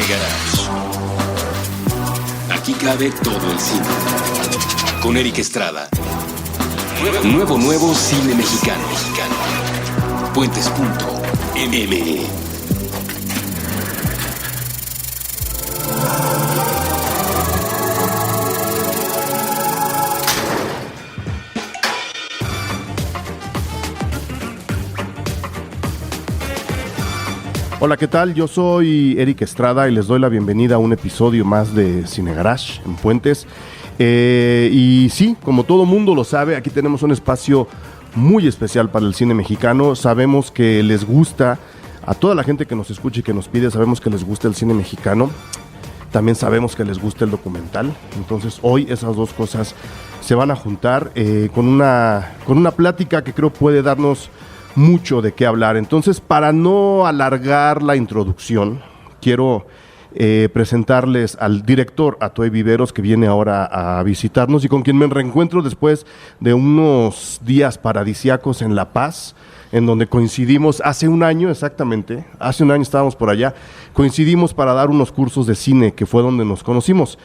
Garage. Aquí cabe todo el cine. Con Eric Estrada. Nuevo cine mexicano. Puentes.me. Hola, ¿qué tal? Yo soy Eric Estrada y les doy la bienvenida a un episodio más de Cine Garage en Puentes. Y sí, como todo mundo lo sabe, aquí tenemos un espacio muy especial para el cine mexicano. Sabemos que les gusta, a toda la gente que nos escucha y que nos pide, sabemos que les gusta el cine mexicano. También sabemos que les gusta el documental. Entonces hoy esas dos cosas se van a juntar con una plática que creo puede darnos mucho de qué hablar. Entonces, para no alargar la introducción, quiero presentarles al director Atuey Viveros, que viene ahora a visitarnos y con quien me reencuentro después de unos días paradisíacos en La Paz, en donde coincidimos hace un año exactamente, hace un año estábamos por allá, coincidimos para dar unos cursos de cine, que fue donde nos conocimos.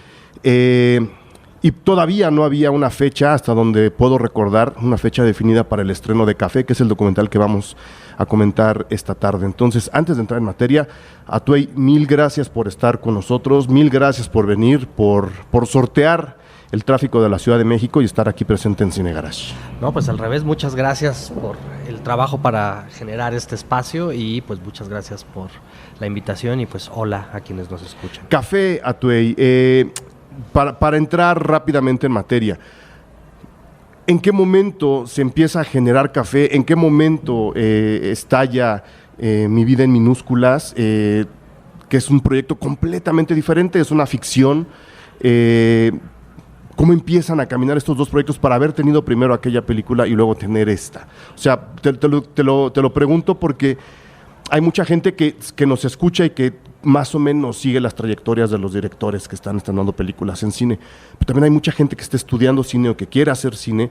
Y todavía no había una fecha, hasta donde puedo recordar, una fecha definida para el estreno de Café, que es el documental que vamos a comentar esta tarde. Entonces, antes de entrar en materia, Atuey, mil gracias por estar con nosotros, mil gracias por venir, por sortear el tráfico de la Ciudad de México y estar aquí presente en Cine Garage. No, pues al revés, muchas gracias por el trabajo para generar este espacio y pues muchas gracias por la invitación y pues hola a quienes nos escuchan. Café, Atuey, para entrar rápidamente en materia, ¿en qué momento se empieza a generar Café? ¿En qué momento estalla Mi vida en minúsculas? Que es un proyecto completamente diferente, es una ficción. ¿Cómo empiezan a caminar estos dos proyectos para haber tenido primero aquella película y luego tener esta? O sea, te lo pregunto porque hay mucha gente que nos escucha y que más o menos sigue las trayectorias de los directores que están estrenando películas en cine, pero también hay mucha gente que está estudiando cine o que quiere hacer cine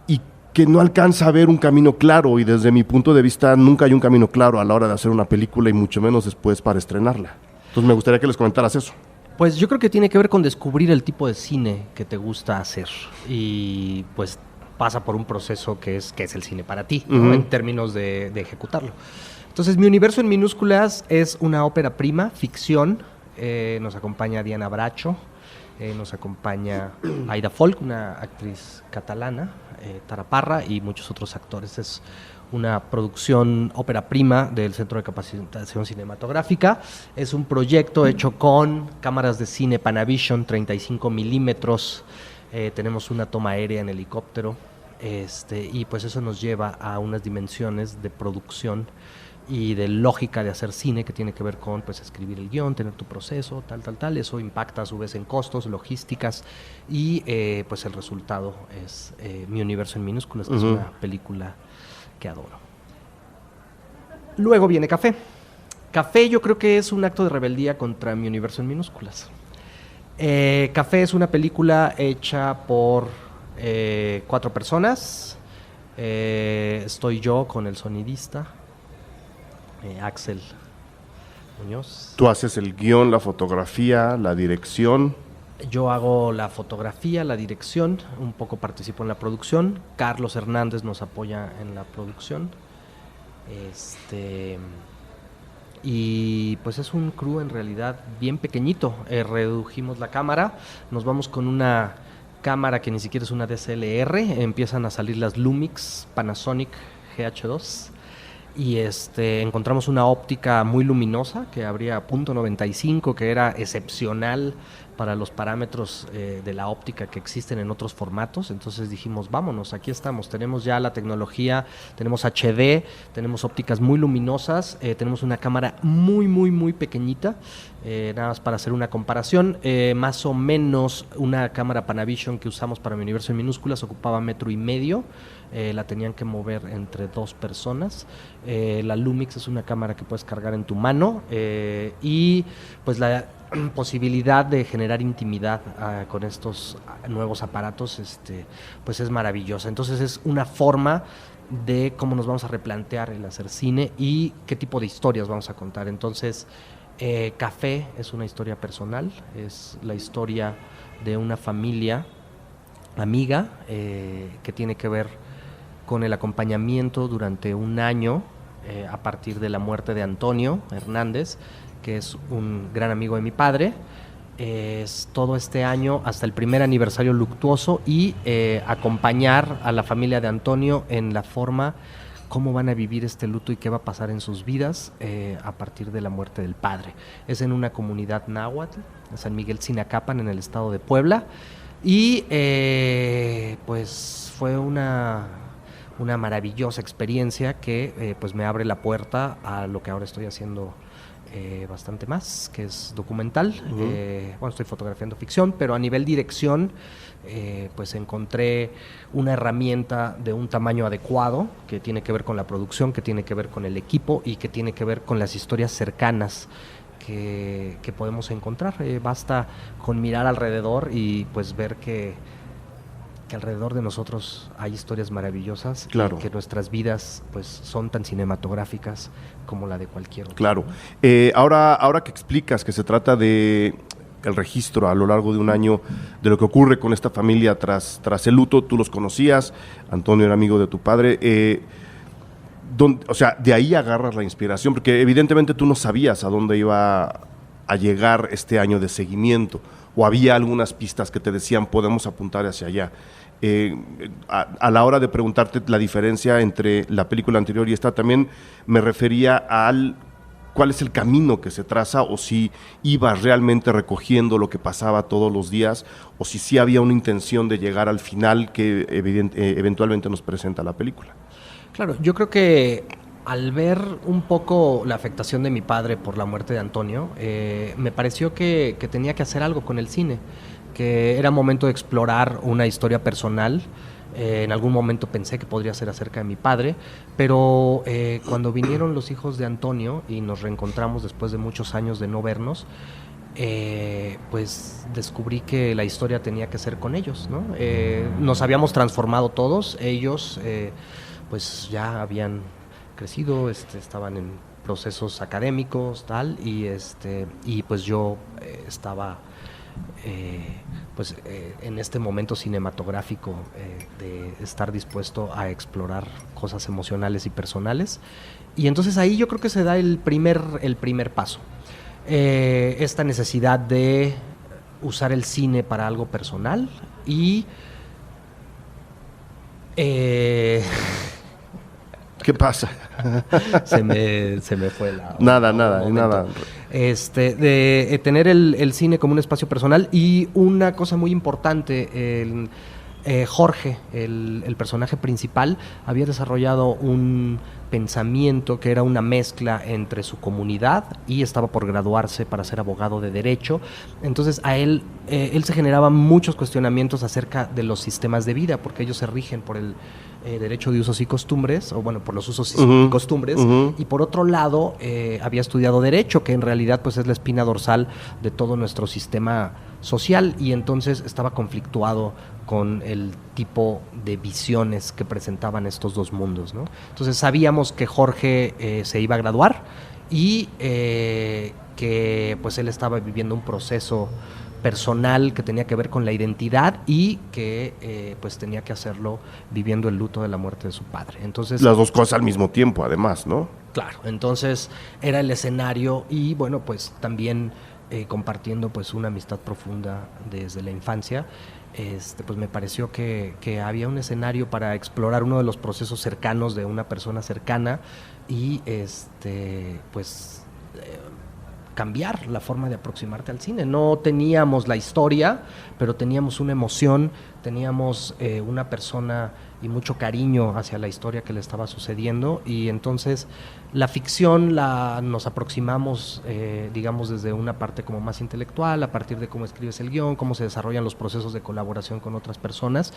y que no alcanza a ver un camino claro, y desde mi punto de vista nunca hay un camino claro a la hora de hacer una película y mucho menos después para estrenarla. Entonces me gustaría que les comentaras eso. Pues yo creo que tiene que ver con descubrir el tipo de cine que te gusta hacer y pues pasa por un proceso que es el cine para ti, ¿no? En términos de ejecutarlo. Entonces, Mi universo en minúsculas es una ópera prima, ficción. Nos acompaña Diana Bracho, nos acompaña Aida Folk, una actriz catalana, Tara Parra y muchos otros actores. Es una producción ópera prima del Centro de Capacitación Cinematográfica. Es un proyecto hecho con cámaras de cine Panavision 35 milímetros. Tenemos una toma aérea en helicóptero y pues eso nos lleva a unas dimensiones de producción y de lógica de hacer cine que tiene que ver con pues escribir el guión, tener tu proceso, tal. Eso impacta a su vez en costos, logísticas y pues el resultado es Mi universo en minúsculas, que es una película que adoro. Luego viene Café. Café yo creo que es un acto de rebeldía contra Mi universo en minúsculas. Café es una película hecha por 4 personas. Estoy yo con el sonidista, Axel Muñoz. Tú haces el guión, la fotografía, la dirección. Yo hago la fotografía, la dirección, un poco participo en la producción. Carlos Hernández nos apoya en la producción. Y pues es un crew en realidad bien pequeñito. Redujimos la cámara, nos vamos con una cámara que ni siquiera es una DSLR, empiezan a salir las Lumix Panasonic GH2 y encontramos una óptica muy luminosa que abría .95, que era excepcional para los parámetros de la óptica que existen en otros formatos. Entonces dijimos, vámonos, aquí estamos, tenemos ya la tecnología, tenemos HD, tenemos ópticas muy luminosas, tenemos una cámara muy pequeñita, nada más para hacer una comparación, más o menos una cámara Panavision que usamos para Mi universo en minúsculas ocupaba 1.5 metros, la tenían que mover entre 2 personas. La Lumix es una cámara que puedes cargar en tu mano y pues la posibilidad de generar intimidad con estos nuevos aparatos pues es maravillosa. Entonces es una forma de cómo nos vamos a replantear el hacer cine y qué tipo de historias vamos a contar. Entonces Café es una historia personal, es la historia de una familia amiga que tiene que ver con el acompañamiento durante un año a partir de la muerte de Antonio Hernández, que es un gran amigo de mi padre. Es todo este año hasta el primer aniversario luctuoso y acompañar a la familia de Antonio en la forma cómo van a vivir este luto y qué va a pasar en sus vidas a partir de la muerte del padre. Es en una comunidad náhuatl, en San Miguel Sinacapan, en el estado de Puebla, y pues fue una maravillosa experiencia que pues me abre la puerta a lo que ahora estoy haciendo bastante más, que es documental. Bueno, estoy fotografiando ficción, pero a nivel dirección pues encontré una herramienta de un tamaño adecuado que tiene que ver con la producción, que tiene que ver con el equipo y que tiene que ver con las historias cercanas que podemos encontrar. Basta con mirar alrededor y pues ver que alrededor de nosotros hay historias maravillosas, claro, y que nuestras vidas pues son tan cinematográficas como la de cualquier otro. Claro. Ahora que explicas que se trata de el registro a lo largo de un año de lo que ocurre con esta familia tras el luto, tú los conocías, Antonio era amigo de tu padre, o sea, de ahí agarras la inspiración, porque evidentemente tú no sabías a dónde iba a llegar este año de seguimiento, o había algunas pistas que te decían podemos apuntar hacia allá. A la hora de preguntarte la diferencia entre la película anterior y esta, también me refería al cuál es el camino que se traza, o si ibas realmente recogiendo lo que pasaba todos los días, o si sí había una intención de llegar al final que eventualmente nos presenta la película. Claro, yo creo que al ver un poco la afectación de mi padre por la muerte de Antonio, me pareció que tenía que hacer algo con el cine, que era momento de explorar una historia personal. En algún momento pensé que podría ser acerca de mi padre, pero cuando vinieron los hijos de Antonio y nos reencontramos después de muchos años de no vernos, pues descubrí que la historia tenía que ser con ellos, ¿no? Nos habíamos transformado todos, ellos pues ya habían crecido, estaban en procesos académicos, tal, y pues yo estaba en este momento cinematográfico de estar dispuesto a explorar cosas emocionales y personales, y entonces ahí yo creo que se da el primer paso, esta necesidad de usar el cine para algo personal y ¿qué pasa? se me fue la... Nada. De tener el cine como un espacio personal, y una cosa muy importante, Jorge, el personaje principal, había desarrollado un pensamiento que era una mezcla entre su comunidad y estaba por graduarse para ser abogado de derecho. Entonces a él se generaban muchos cuestionamientos acerca de los sistemas de vida, porque ellos se rigen por el derecho de usos y costumbres, o bueno, por los usos y costumbres, y por otro lado había estudiado derecho, que en realidad pues es la espina dorsal de todo nuestro sistema social, y entonces estaba conflictuado con el tipo de visiones que presentaban estos dos mundos, ¿no? Entonces sabíamos que Jorge se iba a graduar y que pues él estaba viviendo un proceso personal que tenía que ver con la identidad y que pues tenía que hacerlo viviendo el luto de la muerte de su padre. Entonces, las dos cosas al mismo tiempo, además, ¿no? Claro, entonces era el escenario, y bueno, pues también compartiendo pues una amistad profunda desde la infancia, pues me pareció que había un escenario para explorar uno de los procesos cercanos de una persona cercana y pues cambiar la forma de aproximarte al cine. No teníamos la historia, pero teníamos una emoción, teníamos una persona y mucho cariño hacia la historia que le estaba sucediendo, y entonces la ficción nos aproximamos, digamos, desde una parte como más intelectual, a partir de cómo escribes el guión, cómo se desarrollan los procesos de colaboración con otras personas,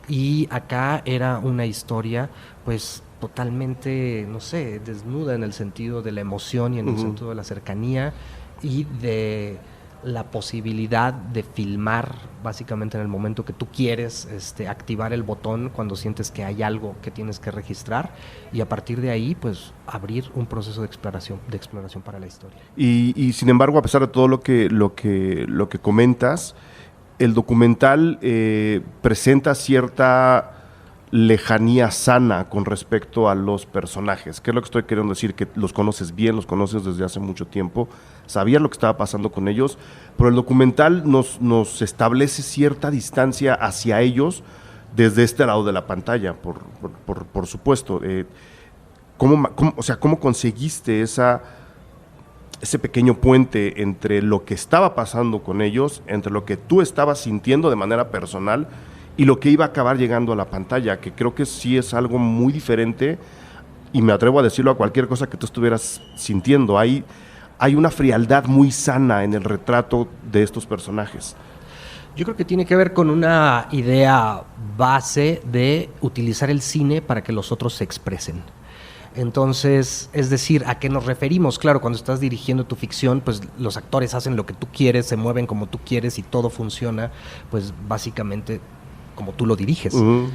y acá era una historia pues totalmente, no sé, desnuda en el sentido de la emoción y en el sentido de la cercanía y de la posibilidad de filmar básicamente en el momento que tú quieres, activar el botón cuando sientes que hay algo que tienes que registrar, y a partir de ahí pues abrir un proceso de exploración para la historia. Y sin embargo, a pesar de todo lo que comentas, el documental presenta cierta lejanía sana con respecto a los personajes. ¿Qué es lo que estoy queriendo decir? Que los conoces bien, los conoces desde hace mucho tiempo, sabías lo que estaba pasando con ellos, pero el documental nos establece cierta distancia hacia ellos desde este lado de la pantalla, por supuesto. ¿Cómo conseguiste ese pequeño puente entre lo que estaba pasando con ellos, entre lo que tú estabas sintiendo de manera personal y lo que iba a acabar llegando a la pantalla? Que creo que sí es algo muy diferente, y me atrevo a decirlo a cualquier cosa que tú estuvieras sintiendo. Hay una frialdad muy sana en el retrato de estos personajes. Yo creo que tiene que ver con una idea base de utilizar el cine para que los otros se expresen. Entonces, es decir, ¿a qué nos referimos? Claro, cuando estás dirigiendo tu ficción, pues los actores hacen lo que tú quieres, se mueven como tú quieres y todo funciona, pues básicamente como tú lo diriges. Uh-huh.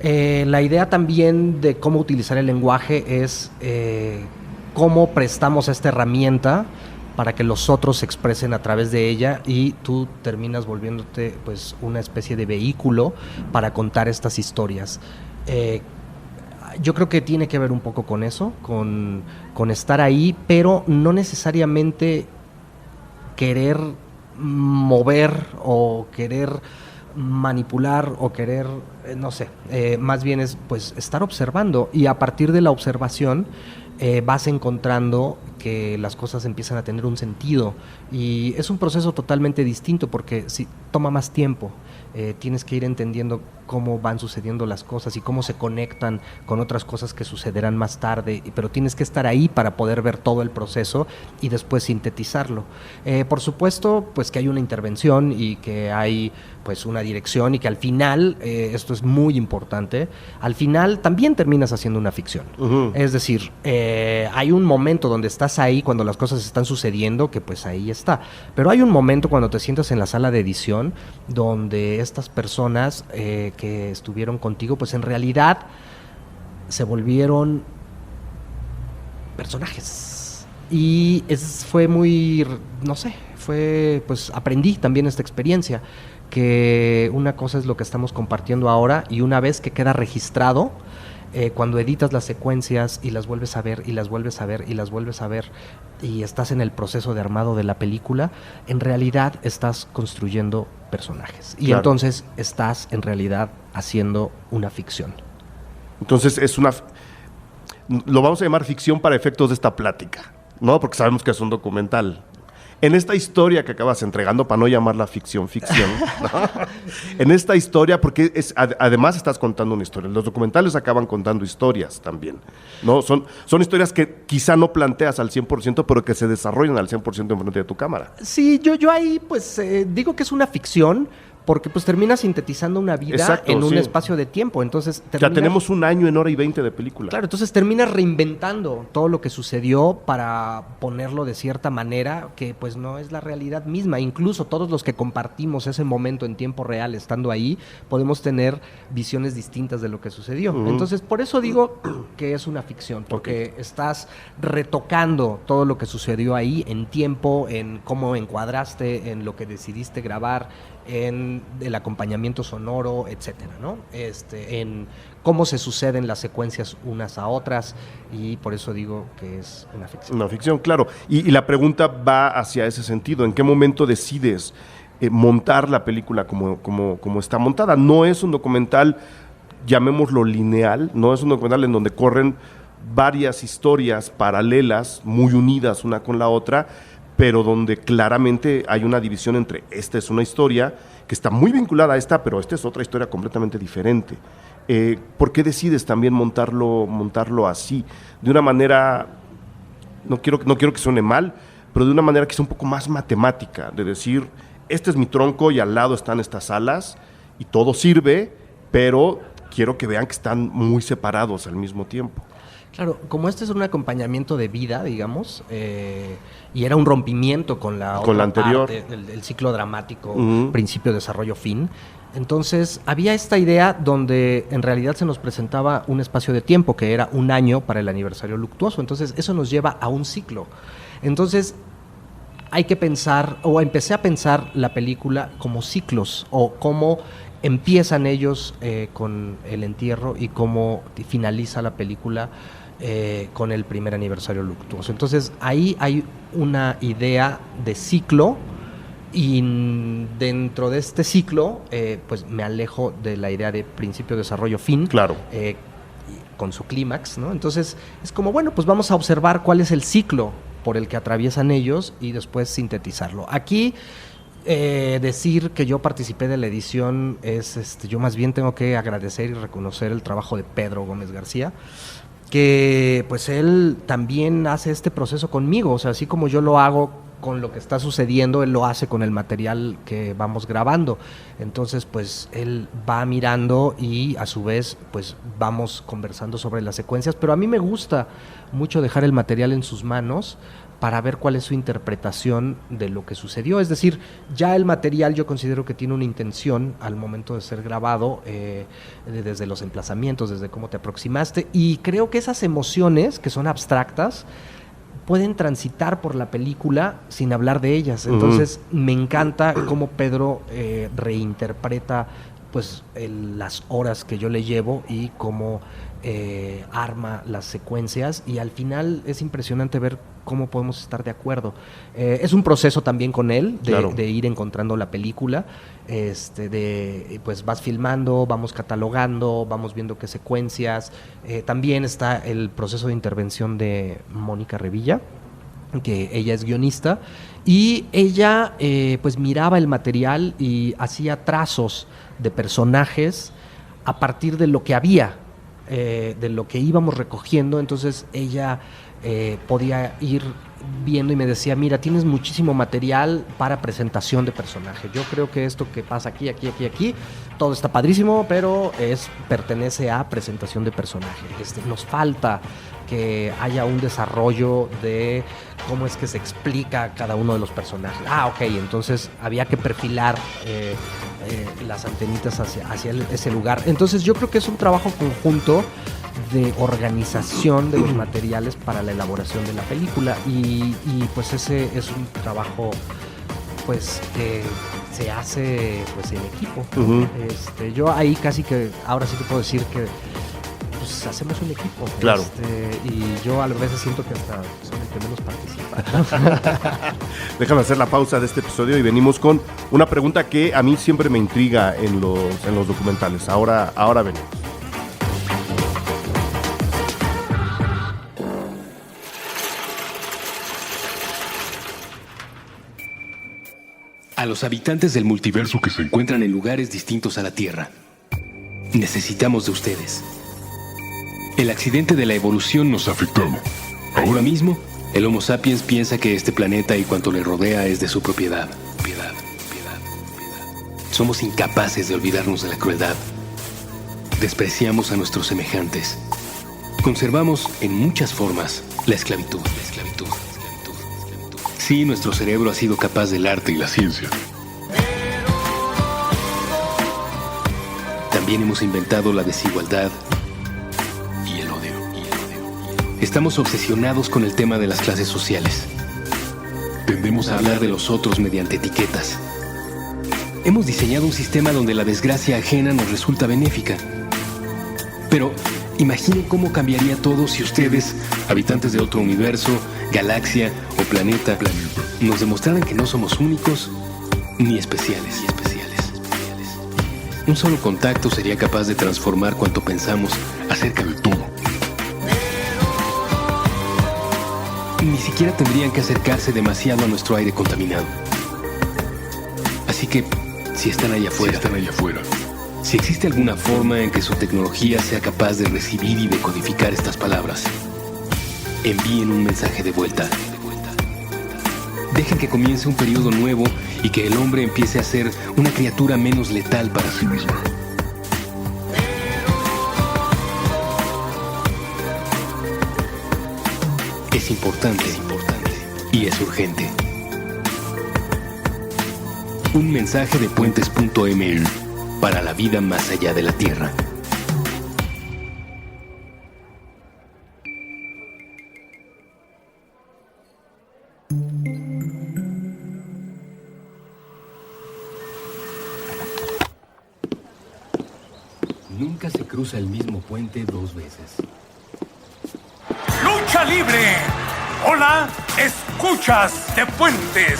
La idea también de cómo utilizar el lenguaje es cómo prestamos esta herramienta para que los otros se expresen a través de ella, y tú terminas volviéndote pues una especie de vehículo para contar estas historias. Yo creo que tiene que ver un poco con eso, con estar ahí, pero no necesariamente querer mover o querer manipular o querer, no sé, más bien es pues estar observando, y a partir de la observación vas encontrando que las cosas empiezan a tener un sentido, y es un proceso totalmente distinto porque sí, toma más tiempo. Tienes que ir entendiendo cómo van sucediendo las cosas y cómo se conectan con otras cosas que sucederán más tarde, pero tienes que estar ahí para poder ver todo el proceso y después sintetizarlo. Por supuesto, pues que hay una intervención y que hay pues una dirección, y que al final, esto es muy importante, al final también terminas haciendo una ficción. Uh-huh. Es decir, hay un momento donde estás ahí cuando las cosas están sucediendo, que pues ahí está, pero hay un momento cuando te sientas en la sala de edición donde estas personas que estuvieron contigo, pues en realidad se volvieron personajes. Y fue muy, no sé, pues aprendí también esta experiencia, que una cosa es lo que estamos compartiendo ahora, y una vez que queda registrado, cuando editas las secuencias y las vuelves a ver y las vuelves a ver y las vuelves a ver, y estás en el proceso de armado de la película, en realidad estás construyendo personajes. Y claro, entonces estás en realidad haciendo una ficción. Entonces lo vamos a llamar ficción para efectos de esta plática, ¿no? Porque sabemos que es un documental. En esta historia que acabas entregando, para no llamarla ficción, ¿no? En esta historia, porque además estás contando una historia. Los documentales acaban contando historias también, ¿no? Son historias que quizá no planteas al 100%, pero que se desarrollan al 100% en frente de tu cámara. Sí, yo ahí pues digo que es una ficción, porque pues termina sintetizando una vida. Exacto, en un espacio de tiempo. Entonces ya tenemos 1 año en hora y 20 de película. Claro, entonces terminas reinventando todo lo que sucedió para ponerlo de cierta manera que pues no es la realidad misma. Incluso todos los que compartimos ese momento en tiempo real estando ahí, podemos tener visiones distintas de lo que sucedió. Uh-huh. Entonces por eso digo que es una ficción, porque estás retocando todo lo que sucedió ahí en tiempo, en cómo encuadraste, en lo que decidiste grabar, en el acompañamiento sonoro, etcétera, ¿no? En cómo se suceden las secuencias unas a otras, y por eso digo que es una ficción. Una ficción, claro. Y la pregunta va hacia ese sentido. ¿En qué momento decides montar la película como está montada? No es un documental, llamémoslo lineal, no es un documental en donde corren varias historias paralelas, muy unidas una con la otra, pero donde claramente hay una división entre esta es una historia que está muy vinculada a esta, pero esta es otra historia completamente diferente. ¿Por qué decides también montarlo así? De una manera, no quiero que suene mal, pero de una manera que sea un poco más matemática, de decir, este es mi tronco y al lado están estas alas y todo sirve, pero quiero que vean que están muy separados al mismo tiempo. Claro, como este es un acompañamiento de vida, digamos, y era un rompimiento con la otra anterior parte, el ciclo dramático, Uh-huh. principio, desarrollo, fin. Entonces, había esta idea donde en realidad se nos presentaba un espacio de tiempo que era un año para el aniversario luctuoso. Entonces, eso nos lleva a un ciclo. Entonces, hay que pensar, o empecé a pensar la película como ciclos, o cómo empiezan ellos con el entierro y cómo finaliza la película con el primer aniversario luctuoso. Entonces, ahí hay una idea de ciclo, y dentro de este ciclo, pues me alejo de la idea de principio, desarrollo, fin. Claro. Con su clímax, ¿no? Entonces, es como, bueno, pues vamos a observar cuál es el ciclo por el que atraviesan ellos y después sintetizarlo. Aquí, decir que yo participé de la edición es, yo más bien tengo que agradecer y reconocer el trabajo de Pedro Gómez García, que pues él también hace este proceso conmigo, o sea, así como yo lo hago con lo que está sucediendo, él lo hace con el material que vamos grabando. Entonces, pues él va mirando y a su vez, pues vamos conversando sobre las secuencias, pero a mí me gusta mucho dejar el material en sus manos para ver cuál es su interpretación de lo que sucedió. Es decir, ya el material yo considero que tiene una intención al momento de ser grabado, desde los emplazamientos, desde cómo te aproximaste, y creo que esas emociones que son abstractas pueden transitar por la película sin hablar de ellas. Entonces, me encanta cómo Pedro reinterpreta pues las horas que yo le llevo y cómo arma las secuencias, y al final es impresionante ver cómo podemos estar de acuerdo. Es un proceso también con él Claro. de ir encontrando la película, pues vas filmando, vamos catalogando, vamos viendo qué secuencias. También está el proceso de intervención de Mónica Revilla, que ella es guionista, y ella pues miraba el material y hacía trazos de personajes a partir de lo que había, de lo que íbamos recogiendo. Entonces ella podía ir viendo y me decía, mira, tienes muchísimo material para presentación de personaje. Yo creo que esto que pasa aquí, todo está padrísimo, pero pertenece a presentación de personaje. Nos falta que haya un desarrollo de cómo es que se explica cada uno de los personajes. Ok, entonces había que perfilar las antenitas hacia ese lugar. Entonces yo creo que es un trabajo conjunto de organización de los materiales para la elaboración de la película, y pues ese es un trabajo pues que se hace pues en equipo. Uh-huh. Yo ahí casi que ahora sí te puedo decir que pues hacemos un equipo. Claro. Y yo a veces siento que hasta soy el que menos participa. Déjame hacer la pausa de este episodio y venimos con una pregunta que a mí siempre me intriga en los documentales. Ahora venimos. A los habitantes del multiverso que se encuentran en lugares distintos a la Tierra, necesitamos de ustedes. El accidente de la evolución nos ha afectado. Ahora mismo, el Homo sapiens piensa que este planeta y cuanto le rodea es de su propiedad. Somos incapaces de olvidarnos de la crueldad. Despreciamos a nuestros semejantes. Conservamos en muchas formas la esclavitud. Sí, nuestro cerebro ha sido capaz del arte y la ciencia. También hemos inventado la desigualdad y el odio. Estamos obsesionados con el tema de las clases sociales. Tendemos a hablar de los otros mediante etiquetas. Hemos diseñado un sistema donde la desgracia ajena nos resulta benéfica. Pero imaginen cómo cambiaría todo si ustedes, habitantes de otro universo, galaxia o planeta, nos demostraran que no somos únicos ni especiales. Un solo contacto sería capaz de transformar cuanto pensamos acerca de todo. Ni siquiera tendrían que acercarse demasiado a nuestro aire contaminado. Así que, si están allá afuera, si existe alguna forma en que su tecnología sea capaz de recibir y decodificar estas palabras, envíen un mensaje de vuelta. Dejen que comience un periodo nuevo y que el hombre empiece a ser una criatura menos letal para sí misma. importante y es urgente. Un mensaje de puentes.ml para la vida más allá de la Tierra. Nunca se cruza el mismo puente dos veces. ¡Lucha libre! Hola, escuchas de Puentes.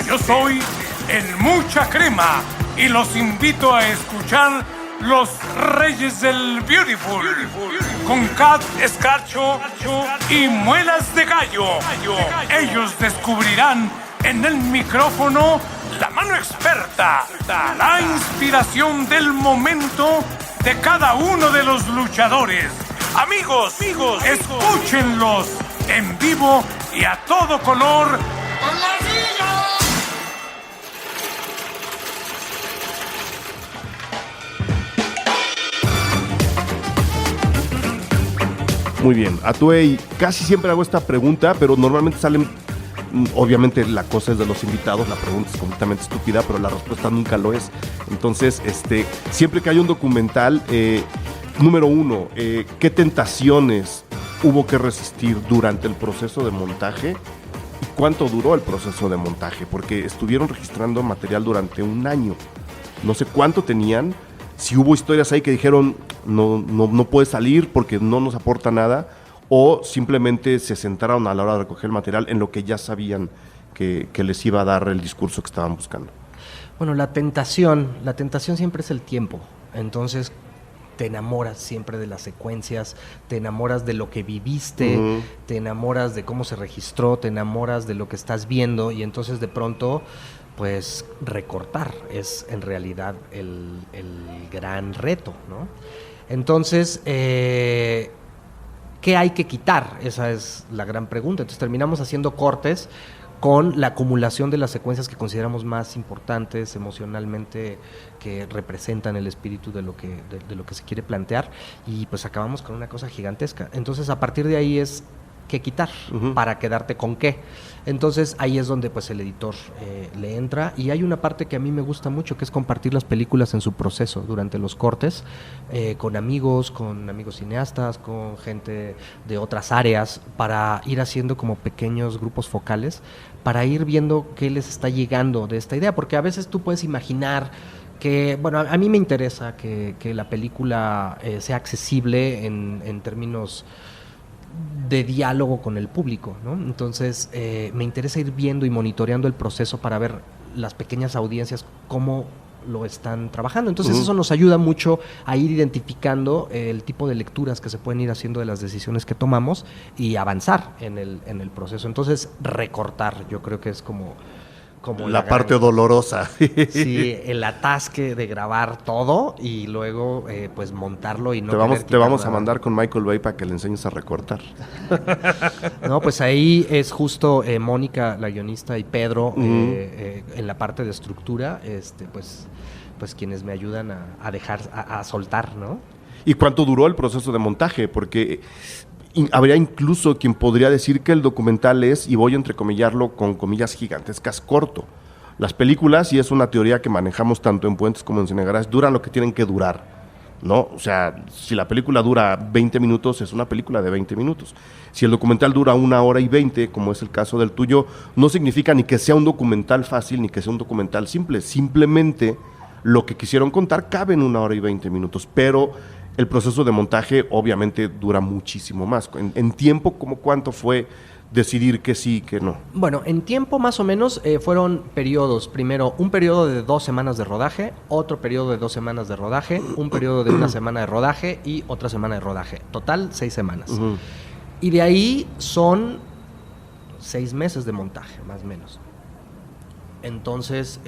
Yo soy el Mucha Crema y los invito a escuchar Los Reyes del Beautiful con Cat Escarcho y Muelas de Gallo. Ellos descubrirán en el micrófono la mano experta, la inspiración del momento de cada uno de los luchadores. Amigos, escúchenlos en vivo y a todo color. ¡Con la silla! Muy bien, Atuey, casi siempre hago esta pregunta, pero normalmente salen, obviamente la cosa es de los invitados, la pregunta es completamente estúpida, pero la respuesta nunca lo es. Entonces, siempre que hay un documental, número uno, ¿qué tentaciones hubo que resistir durante el proceso de montaje? ¿Y cuánto duró el proceso de montaje? Porque estuvieron registrando material durante un año. No sé cuánto tenían, si hubo historias ahí que dijeron no puede salir porque no nos aporta nada, o simplemente se centraron a la hora de recoger el material en lo que ya sabían que les iba a dar el discurso que estaban buscando. Bueno, la tentación siempre es el tiempo. Entonces te enamoras siempre de las secuencias, te enamoras de lo que viviste, te enamoras de cómo se registró, te enamoras de lo que estás viendo, y entonces de pronto, pues recortar es en realidad el gran reto, ¿no? Entonces, ¿qué hay que quitar? Esa es la gran pregunta. Entonces terminamos haciendo cortes con la acumulación de las secuencias que consideramos más importantes emocionalmente, que representan el espíritu de lo que se quiere plantear, y pues acabamos con una cosa gigantesca. Entonces a partir de ahí es qué quitar para quedarte con qué. Entonces ahí es donde pues el editor le entra, y hay una parte que a mí me gusta mucho, que es compartir las películas en su proceso durante los cortes, con amigos cineastas, con gente de otras áreas, para ir haciendo como pequeños grupos focales, para ir viendo qué les está llegando de esta idea, porque a veces tú puedes imaginar que, bueno, a mí me interesa que la película sea accesible en términos de diálogo con el público, ¿no? Entonces me interesa ir viendo y monitoreando el proceso para ver las pequeñas audiencias cómo lo están trabajando. Entonces eso nos ayuda mucho a ir identificando el tipo de lecturas que se pueden ir haciendo de las decisiones que tomamos y avanzar en el proceso. Entonces recortar, yo creo que es como la parte dolorosa. Sí, el atasque de grabar todo y luego pues montarlo y no te vamos a mandar con Michael Bay para que le enseñes a recortar. No, pues ahí es justo Mónica, la guionista, y Pedro en la parte de estructura, pues quienes me ayudan a dejar, a soltar, ¿no? ¿Y cuánto duró el proceso de montaje? Porque habría incluso quien podría decir que el documental es, y voy a entrecomillarlo con comillas gigantescas, corto. Las películas, y es una teoría que manejamos tanto en Puentes como en Cine Garage, duran lo que tienen que durar, ¿no? O sea, si la película dura 20 minutos, es una película de 20 minutos. Si el documental dura 1 hora y 20, como es el caso del tuyo, no significa ni que sea un documental fácil ni que sea un documental simple. Simplemente lo que quisieron contar cabe en 1 hora y 20 minutos, pero el proceso de montaje obviamente dura muchísimo más. En tiempo, ¿cómo cuánto fue decidir que sí, que no? Bueno, en tiempo más o menos fueron periodos. Primero, un periodo de 2 semanas de rodaje, otro periodo de 2 semanas de rodaje, un periodo de 1 semana de rodaje y otra semana de rodaje. Total, 6 semanas. Y de ahí son 6 meses de montaje, más o menos. Entonces,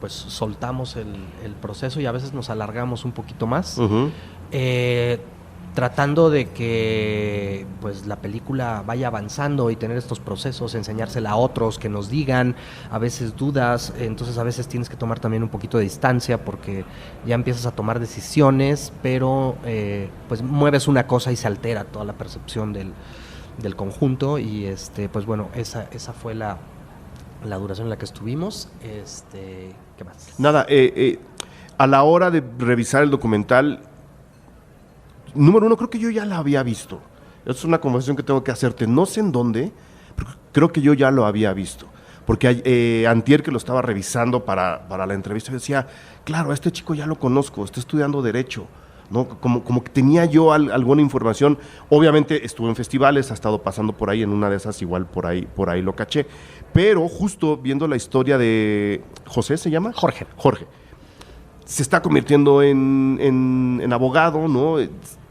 pues soltamos el proceso y a veces nos alargamos un poquito más. Tratando de que pues la película vaya avanzando y tener estos procesos, enseñársela a otros que nos digan, a veces dudas, entonces a veces tienes que tomar también un poquito de distancia porque ya empiezas a tomar decisiones, pero pues mueves una cosa y se altera toda la percepción del conjunto y pues bueno, esa fue la duración en la que estuvimos. ¿Qué más? Nada, a la hora de revisar el documental, número uno, creo que yo ya la había visto. Es una conversación que tengo que hacerte. No sé en dónde, pero creo que yo ya lo había visto. Porque antier que lo estaba revisando para la entrevista, yo decía, claro, a este chico ya lo conozco, está estudiando Derecho, ¿no? Como que tenía yo alguna información. Obviamente estuvo en festivales, ha estado pasando por ahí, en una de esas igual por ahí lo caché. Pero justo viendo la historia de José, ¿se llama? Jorge. Se está convirtiendo en abogado, ¿no?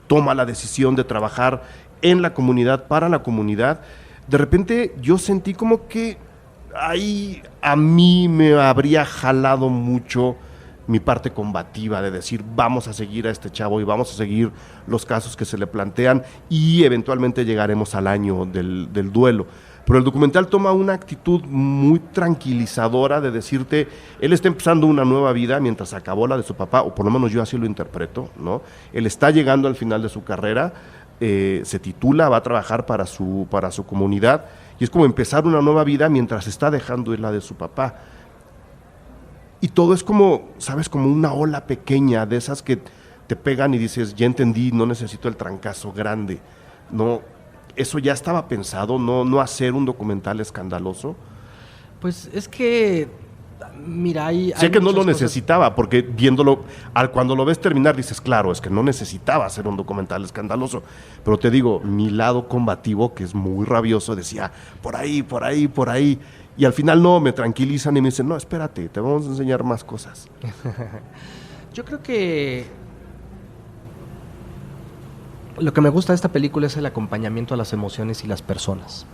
Toma la decisión de trabajar en la comunidad, para la comunidad. De repente yo sentí como que ahí a mí me habría jalado mucho mi parte combativa de decir, vamos a seguir a este chavo y vamos a seguir los casos que se le plantean y eventualmente llegaremos al año del duelo. Pero el documental toma una actitud muy tranquilizadora de decirte, él está empezando una nueva vida mientras acabó la de su papá, o por lo menos yo así lo interpreto, ¿no? Él está llegando al final de su carrera, se titula, va a trabajar para su comunidad, y es como empezar una nueva vida mientras está dejando ir la de su papá. Y todo es como, ¿sabes? Como una ola pequeña de esas que te pegan y dices, ya entendí, no necesito el trancazo grande, ¿no? ¿Eso ya estaba pensado, no hacer un documental escandaloso? Pues es que, mira, sé que no lo necesitaba, porque viéndolo, cuando lo ves terminar dices, claro, es que no necesitaba hacer un documental escandaloso, pero te digo, mi lado combativo, que es muy rabioso, decía, por ahí, y al final no, me tranquilizan y me dicen, no, espérate, te vamos a enseñar más cosas. Yo creo que lo que me gusta de esta película es el acompañamiento a las emociones y las personas.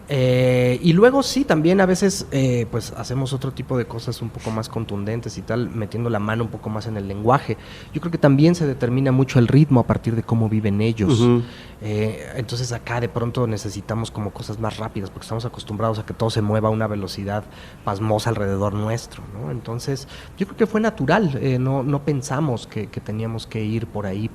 Y luego sí, también a veces pues hacemos otro tipo de cosas un poco más contundentes y tal, metiendo la mano un poco más en el lenguaje. Yo creo que también se determina mucho el ritmo a partir de cómo viven ellos. Uh-huh. Entonces acá de pronto necesitamos como cosas más rápidas porque estamos acostumbrados a que todo se mueva a una velocidad pasmosa alrededor nuestro, ¿no? Entonces yo creo que fue natural, no pensamos que teníamos que ir por ahí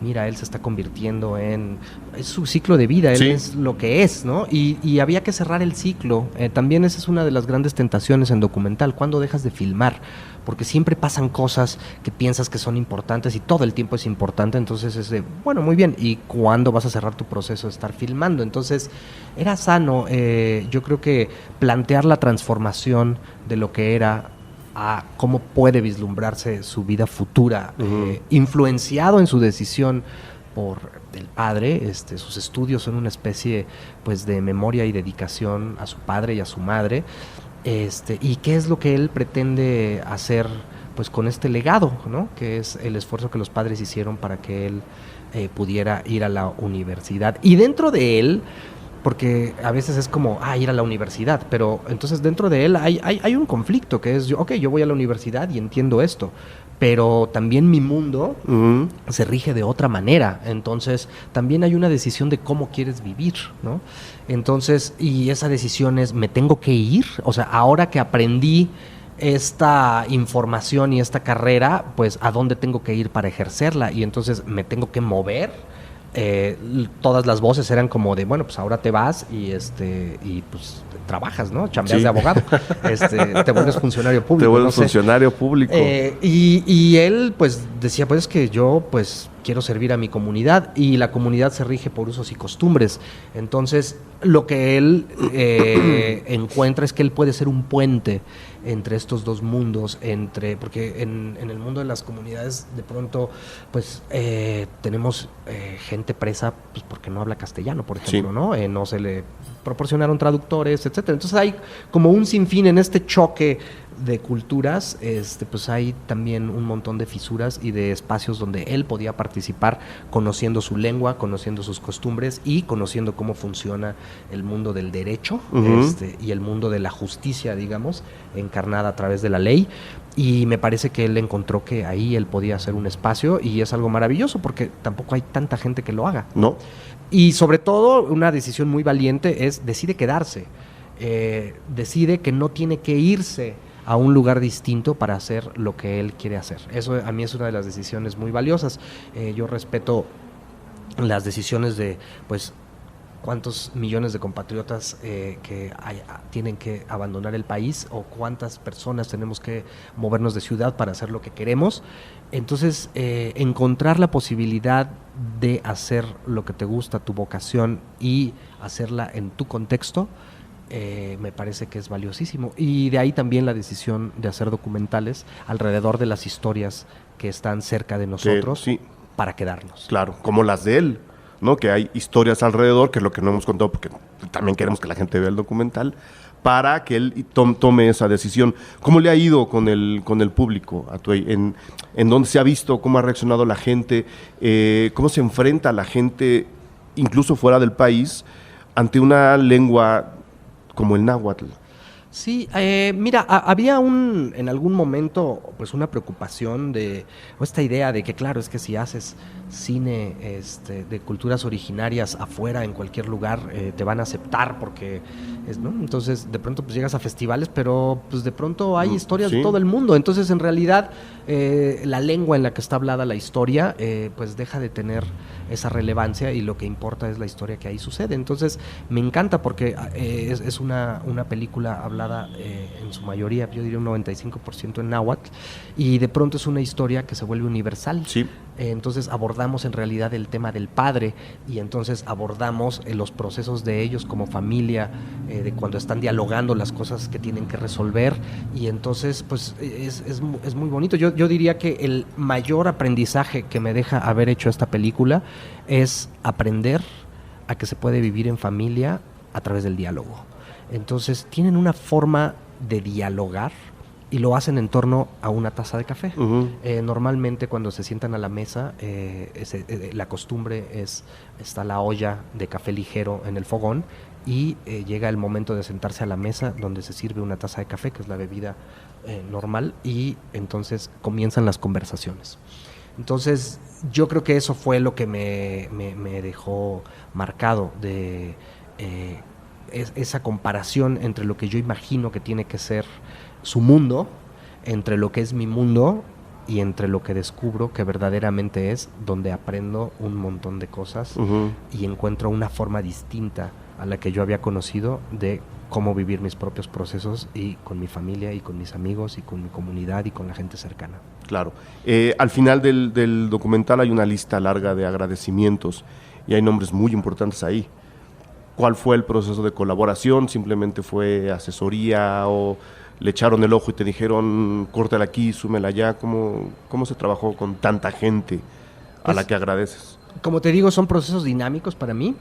mira, él se está convirtiendo es su ciclo de vida, él sí. Es lo que es, ¿no? Y había que cerrar el ciclo. También esa es una de las grandes tentaciones en documental, ¿cuándo dejas de filmar? Porque siempre pasan cosas que piensas que son importantes y todo el tiempo es importante, entonces es de, bueno, muy bien, ¿y cuándo vas a cerrar tu proceso de estar filmando? Entonces era sano, yo creo que plantear la transformación de lo que era a cómo puede vislumbrarse su vida futura, influenciado en su decisión por el padre. Sus estudios son una especie pues de memoria y dedicación a su padre y a su madre, y qué es lo que él pretende hacer pues con este legado, ¿no? Que es el esfuerzo que los padres hicieron para que él pudiera ir a la universidad. Y dentro de él, porque a veces es como, ir a la universidad, pero entonces dentro de él hay un conflicto que es, yo voy a la universidad y entiendo esto, pero también mi mundo se rige de otra manera, entonces también hay una decisión de cómo quieres vivir, ¿no? Entonces, y esa decisión es, ¿me tengo que ir? O sea, ahora que aprendí esta información y esta carrera, pues ¿a dónde tengo que ir para ejercerla? Y entonces me tengo que mover. Todas las voces eran como de, bueno, pues ahora te vas y pues trabajas, ¿no? Chambeas de abogado, te vuelves funcionario público. Te vuelves funcionario público. Y él pues decía, pues es que yo pues quiero servir a mi comunidad y la comunidad se rige por usos y costumbres. Entonces lo que él encuentra es que él puede ser un puente entre estos dos mundos, porque en el mundo de las comunidades de pronto pues tenemos gente presa pues porque no habla castellano, por ejemplo, sí. ¿No? No se le proporcionaron traductores, etcétera. Entonces hay como un sinfín en este choque de culturas, pues hay también un montón de fisuras y de espacios donde él podía participar conociendo su lengua, conociendo sus costumbres y conociendo cómo funciona el mundo del derecho y el mundo de la justicia, digamos, encarnada a través de la ley. Y me parece que él encontró que ahí él podía hacer un espacio y es algo maravilloso porque tampoco hay tanta gente que lo haga. ¿No? Y sobre todo, una decisión muy valiente es decide quedarse, decide que no tiene que irse a un lugar distinto para hacer lo que él quiere hacer. Eso a mí es una de las decisiones muy valiosas. Yo respeto las decisiones de, pues, cuántos millones de compatriotas tienen que abandonar el país o cuántas personas tenemos que movernos de ciudad para hacer lo que queremos. Entonces, encontrar la posibilidad de hacer lo que te gusta, tu vocación, y hacerla en tu contexto, me parece que es valiosísimo. Y de ahí también la decisión de hacer documentales alrededor de las historias que están cerca de nosotros, sí, para quedarnos. claro, como las de él, ¿no? Que hay historias alrededor, que es lo que no hemos contado, porque también queremos que la gente vea el documental, para que él tome esa decisión. ¿Cómo le ha ido con el público, Atuey? ¿En dónde se ha visto? ¿Cómo ha reaccionado la gente? ¿Cómo se enfrenta la gente, incluso fuera del país, ante una lengua como el náhuatl? Sí, mira, había en algún momento pues una preocupación o esta idea de que claro, es que si haces cine de culturas originarias afuera, en cualquier lugar, te van a aceptar porque ¿no? Entonces de pronto pues llegas a festivales, pero pues de pronto hay historias sí, de todo el mundo. Entonces en realidad la lengua en la que está hablada la historia pues deja de tener esa relevancia, y lo que importa es la historia que ahí sucede. Entonces me encanta porque es una película hablada en su mayoría, yo diría un 95% en náhuatl, y de pronto es una historia que se vuelve universal. Sí. Entonces abordamos en realidad el tema del padre, y entonces abordamos los procesos de ellos como familia, de cuando están dialogando las cosas que tienen que resolver, y entonces pues es muy bonito. Yo diría que el mayor aprendizaje que me deja haber hecho esta película es aprender a que se puede vivir en familia a través del diálogo. Entonces tienen una forma de dialogar y lo hacen en torno a una taza de café. Uh-huh. Normalmente cuando se sientan a la mesa, la costumbre está la olla de café ligero en el fogón, y llega el momento de sentarse a la mesa donde se sirve una taza de café, que es la bebida normal, y entonces comienzan las conversaciones. Entonces yo creo que eso fue lo que me dejó marcado de esa comparación entre lo que yo imagino que tiene que ser su mundo, entre lo que es mi mundo y entre lo que descubro que verdaderamente es, donde aprendo un montón de cosas. Uh-huh. Y encuentro una forma distinta a la que yo había conocido de cómo vivir mis propios procesos, y con mi familia y con mis amigos y con mi comunidad y con la gente cercana. Claro. Al final del documental hay una lista larga de agradecimientos y hay nombres muy importantes ahí. ¿Cuál fue el proceso de colaboración? ¿Simplemente fue asesoría o le echaron el ojo y te dijeron córtala aquí, súmela allá? ¿Cómo se trabajó con tanta gente a la que agradeces? Como te digo, son procesos dinámicos para mí.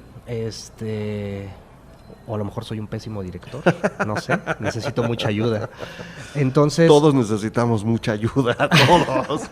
O a lo mejor soy un pésimo director, no sé, necesito mucha ayuda. Entonces, todos necesitamos mucha ayuda, todos.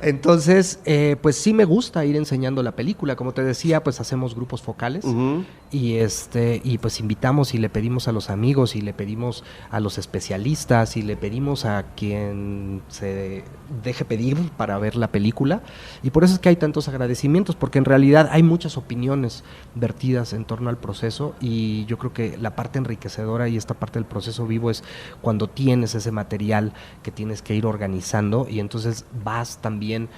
Entonces, pues sí me gusta ir enseñando la película. Como te decía, pues hacemos grupos focales. Uh-huh. y pues invitamos y le pedimos a los amigos y le pedimos a los especialistas y le pedimos a quien se deje pedir para ver la película. Y por eso es que hay tantos agradecimientos, porque en realidad hay muchas opiniones vertidas en torno al proceso, y yo creo que la parte enriquecedora y esta parte del proceso vivo es cuando tienes ese material que tienes que ir organizando, y entonces vas también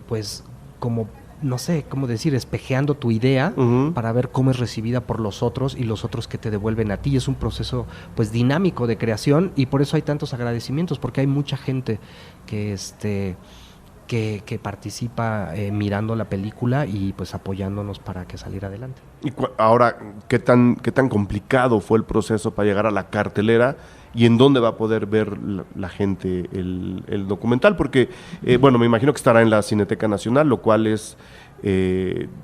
pues como, no sé cómo decir, espejeando tu idea. Uh-huh. Para ver cómo es recibida por los otros y los otros que te devuelven a ti. Es un proceso pues dinámico de creación, y por eso hay tantos agradecimientos, porque hay mucha gente que participa mirando la película y pues apoyándonos para que saliera adelante. Y ahora, ¿qué tan complicado fue el proceso para llegar a la cartelera? ¿Y en dónde va a poder ver la gente el documental? Porque, bueno, me imagino que estará en la Cineteca Nacional, lo cual es,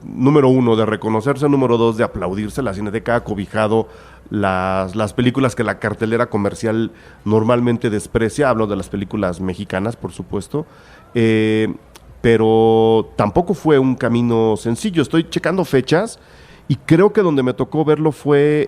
número uno, de reconocerse, número dos, de aplaudirse. La Cineteca ha cobijado las películas que la cartelera comercial normalmente desprecia. Hablo de las películas mexicanas, por supuesto. Pero tampoco fue un camino sencillo. Estoy checando fechas y creo que donde me tocó verlo fue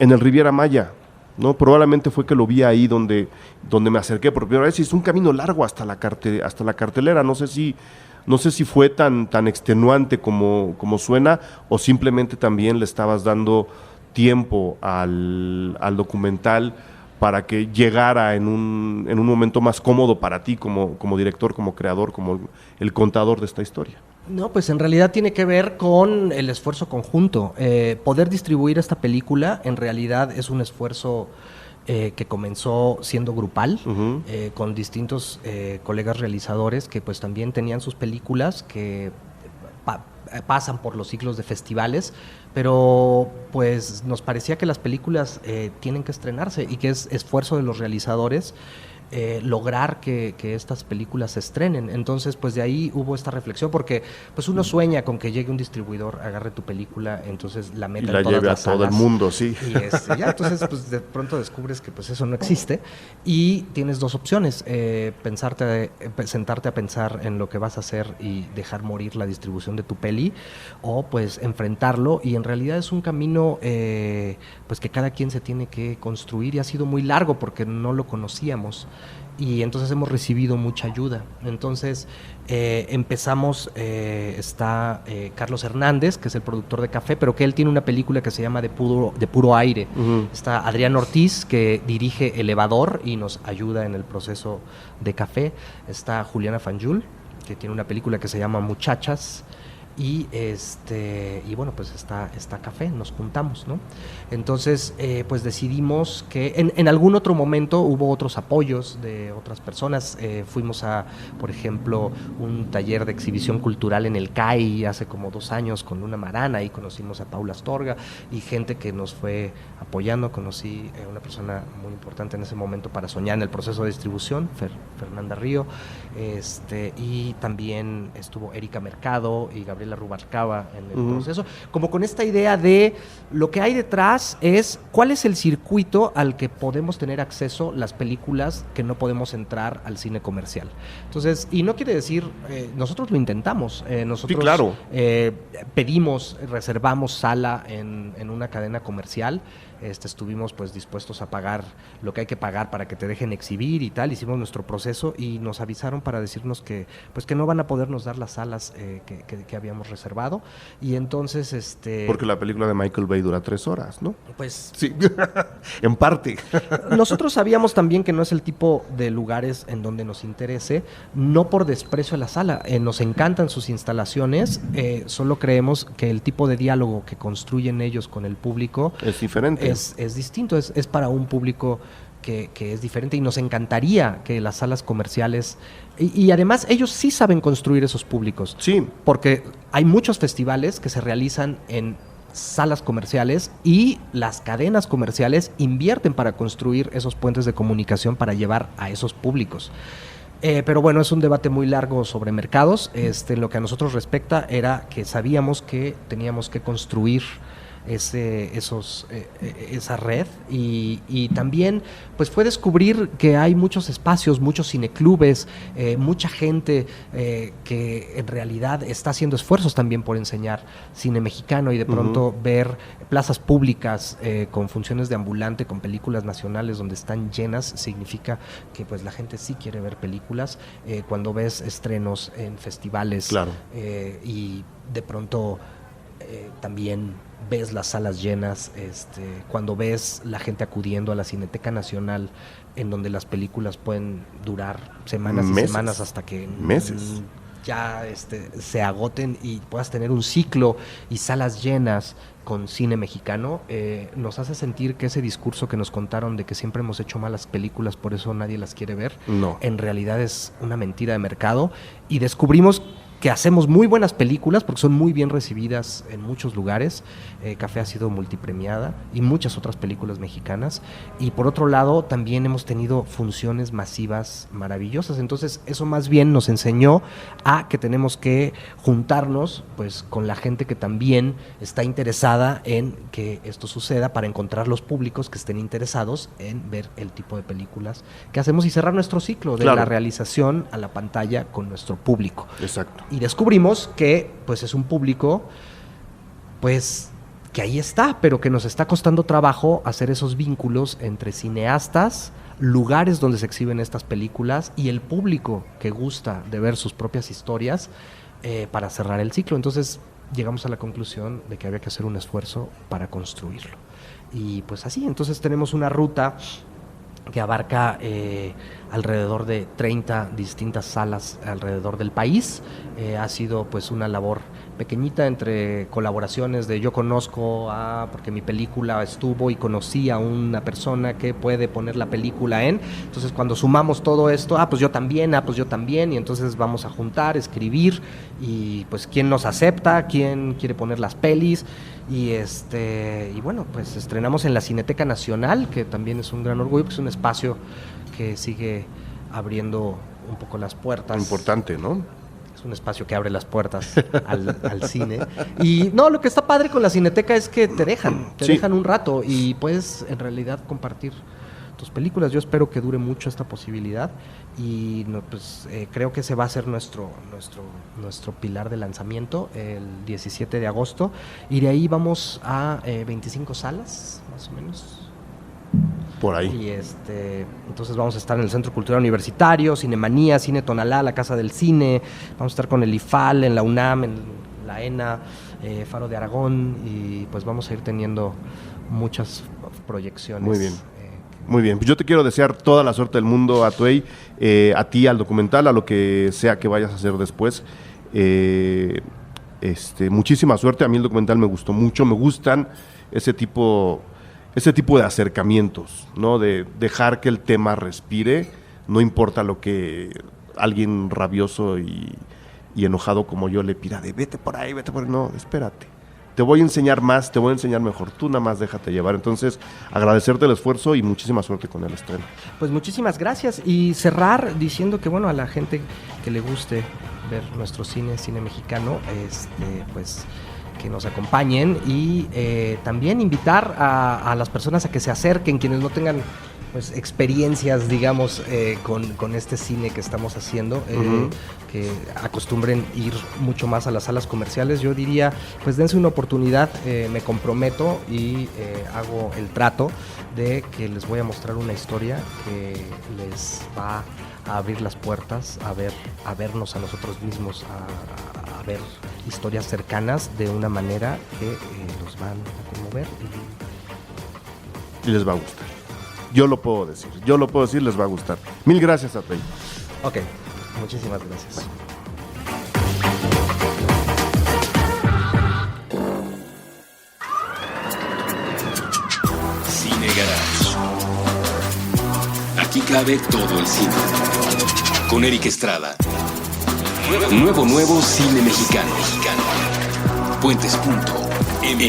en el Riviera Maya, ¿no? Probablemente fue que lo vi ahí donde me acerqué por primera vez, y es un camino largo hasta la cartelera. No sé si fue tan extenuante como suena, o simplemente también le estabas dando tiempo al documental para que llegara en un momento más cómodo para ti como director, como creador, como el contador de esta historia. No, pues en realidad tiene que ver con el esfuerzo conjunto. Poder distribuir esta película en realidad es un esfuerzo que comenzó siendo grupal, con distintos colegas realizadores que pues también tenían sus películas que pasan por los ciclos de festivales, pero pues nos parecía que las películas tienen que estrenarse y que es esfuerzo de los realizadores lograr que estas películas se estrenen. Entonces, pues de ahí hubo esta reflexión, porque pues uno sueña con que llegue un distribuidor, agarre tu película, entonces la meta y la en todas lleve a las todo el salas, mundo, sí. y ya, entonces pues de pronto descubres que pues eso no existe y tienes dos opciones: sentarte a pensar en lo que vas a hacer y dejar morir la distribución de tu peli, o pues enfrentarlo, y en realidad es un camino pues que cada quien se tiene que construir, y ha sido muy largo porque no lo conocíamos. Y entonces hemos recibido mucha ayuda. Entonces empezamos, está Carlos Hernández, que es el productor de Café, pero que él tiene una película que se llama De Puro Aire. Está Adrián Ortiz, que dirige Elevador y nos ayuda en el proceso de Café. Está Juliana Fanjul, que tiene una película que se llama Muchachas. Y bueno, pues está Café, nos juntamos, ¿no? Entonces, pues decidimos que en algún otro momento hubo otros apoyos de otras personas. Fuimos a, por ejemplo, un taller de exhibición cultural en el CAI hace como 2 años con Luna Marana, y conocimos a Paula Astorga y gente que nos fue apoyando. Conocí a una persona muy importante en ese momento para Soñar en el proceso de distribución, Fernanda Río, y también estuvo Erika Mercado y Gabriela Rubalcaba en el proceso, como con esta idea de lo que hay detrás es cuál es el circuito al que podemos tener acceso las películas que no podemos entrar al cine comercial. Entonces, y no quiere decir, nosotros lo intentamos, nosotros sí, claro. reservamos sala en una cadena comercial. Estuvimos pues dispuestos a pagar lo que hay que pagar para que te dejen exhibir y tal. Hicimos nuestro proceso y nos avisaron para decirnos que pues que no van a podernos dar las salas que habíamos reservado, y entonces porque la película de Michael Bay dura 3 horas, ¿no? Pues sí. En parte. Nosotros sabíamos también que no es el tipo de lugares en donde nos interese, no por desprecio a la sala, nos encantan sus instalaciones, solo creemos que el tipo de diálogo que construyen ellos con el público es diferente. Es distinto, es para un público que es diferente, y nos encantaría que las salas comerciales, y además ellos sí saben construir esos públicos, sí, porque hay muchos festivales que se realizan en salas comerciales y las cadenas comerciales invierten para construir esos puentes de comunicación para llevar a esos públicos. Pero bueno, es un debate muy largo sobre mercados. En lo que a nosotros respecta era que sabíamos que teníamos que construir esa red, y también pues fue descubrir que hay muchos espacios, muchos cineclubes, mucha gente que en realidad está haciendo esfuerzos también por enseñar cine mexicano, y de pronto ver plazas públicas con funciones de ambulante, con películas nacionales donde están llenas, significa que pues la gente sí quiere ver películas. Cuando ves estrenos en festivales, claro, y de pronto también ves las salas llenas, cuando ves la gente acudiendo a la Cineteca Nacional, en donde las películas pueden durar semanas y semanas hasta que ya se agoten y puedas tener un ciclo y salas llenas con cine mexicano, nos hace sentir que ese discurso que nos contaron de que siempre hemos hecho malas películas, por eso nadie las quiere ver, en realidad es una mentira de mercado, y descubrimos que hacemos muy buenas películas porque son muy bien recibidas en muchos lugares. Café ha sido multipremiada, y muchas otras películas mexicanas, y por otro lado también hemos tenido funciones masivas maravillosas. Entonces eso más bien nos enseñó a que tenemos que juntarnos pues con la gente que también está interesada en que esto suceda, para encontrar los públicos que estén interesados en ver el tipo de películas que hacemos y cerrar nuestro ciclo de la realización a la pantalla con nuestro público. Exacto. Y descubrimos que pues es un público pues que ahí está, pero que nos está costando trabajo hacer esos vínculos entre cineastas, lugares donde se exhiben estas películas, y el público que gusta de ver sus propias historias, para cerrar el ciclo. Entonces llegamos a la conclusión de que había que hacer un esfuerzo para construirlo. Y pues así, entonces tenemos una ruta que abarca alrededor de 30 distintas salas alrededor del país. Ha sido pues una labor pequeñita entre colaboraciones de yo conozco porque mi película estuvo y conocí a una persona que puede poner la película entonces cuando sumamos todo esto, pues yo también, y entonces vamos a juntar, escribir, y pues quién nos acepta, quién quiere poner las pelis, y bueno, pues estrenamos en la Cineteca Nacional, que también es un gran orgullo, que es un espacio que sigue abriendo un poco las puertas. Importante, ¿no? Es un espacio que abre las puertas al cine. Y no, lo que está padre con la Cineteca es que te dejan un rato y puedes en realidad compartir tus películas. Yo espero que dure mucho esta posibilidad y creo que ese va a ser nuestro pilar de lanzamiento el 17 de agosto, y de ahí vamos a 25 salas, más o menos. Por ahí. Y entonces vamos a estar en el Centro Cultural Universitario, Cinemanía, Cine Tonalá, la Casa del Cine, vamos a estar con el IFAL, en la UNAM, en la ENA, Faro de Aragón, y pues vamos a ir teniendo muchas proyecciones. Muy bien. Muy bien, pues yo te quiero desear toda la suerte del mundo, Atuey, a ti, al documental, a lo que sea que vayas a hacer después. Muchísima suerte. A mí el documental me gustó mucho, me gustan ese tipo de acercamientos, ¿no? De dejar que el tema respire, no importa lo que alguien rabioso y enojado como yo le pida de vete por ahí, no, espérate. Te voy a enseñar más, te voy a enseñar mejor, tú nada más déjate llevar. Entonces, agradecerte el esfuerzo y muchísima suerte con el estreno. Pues muchísimas gracias, y cerrar diciendo que bueno, a la gente que le guste ver nuestro cine mexicano, pues que nos acompañen, y también invitar a las personas a que se acerquen, quienes no tengan pues experiencias, digamos, con este cine que estamos haciendo, que acostumbren ir mucho más a las salas comerciales. Yo diría, pues dense una oportunidad, me comprometo y hago el trato de que les voy a mostrar una historia que les va a abrir las puertas a vernos a nosotros mismos, a ver historias cercanas de una manera que los van a conmover y les va a gustar. Yo lo puedo decir, les va a gustar. Mil gracias, Atuey. Ok, muchísimas gracias. Cine Garage. Aquí cabe todo el cine. Con Eric Estrada. Nuevo cine mexicano. Puentes.me